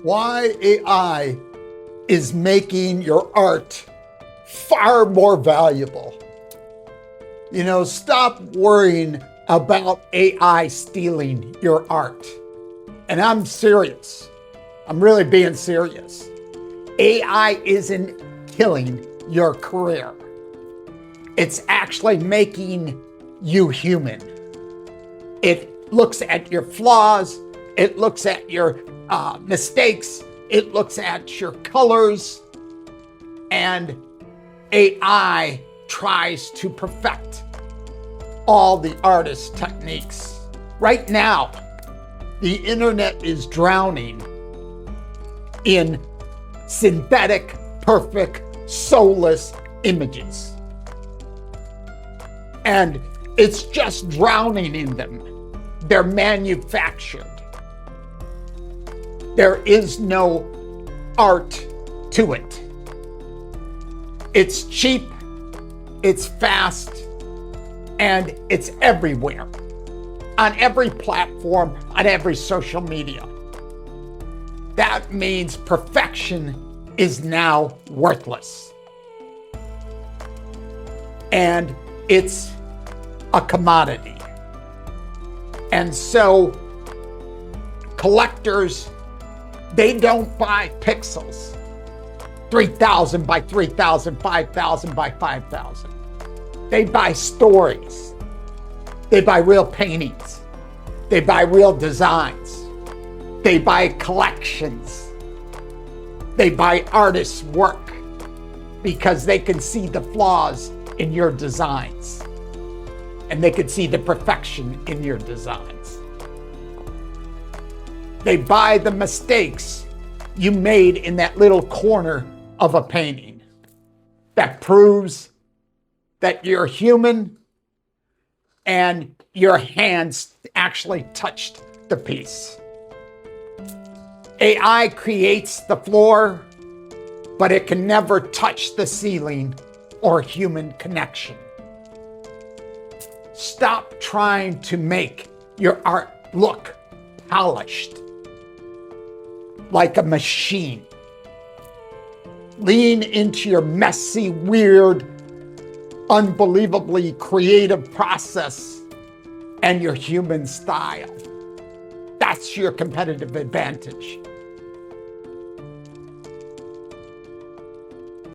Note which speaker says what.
Speaker 1: why AI is making your art far more valuable. You know, stop worrying about AI stealing your art. And I'm serious. I'm really being serious. AI isn't killing your career. It's actually making you human. It looks at your flaws. It looks at your mistakes. It looks at your colors. And AI tries to perfect all the artist's techniques. Right now, the internet is drowning in synthetic, perfect, soulless images. And it's just drowning in them. They're manufactured. There is no art to it. It's cheap, it's fast, and it's everywhere. On every platform, on every social media. That means perfection is now worthless. And it's a commodity. And so collectors, they don't buy pixels. 3,000 by 3,000, 5,000 by 5,000. They buy stories. They buy real paintings. They buy real designs. They buy collections. They buy artists' work because they can see the flaws in your designs. And they can see the perfection in your designs. They buy the mistakes you made in that little corner of a painting that proves that you're human and your hands actually touched the piece. AI creates the floor, but it can never touch the ceiling or human connection. Stop trying to make your art look polished like a machine. Lean into your messy, weird, unbelievably creative process and your human style. That's your competitive advantage.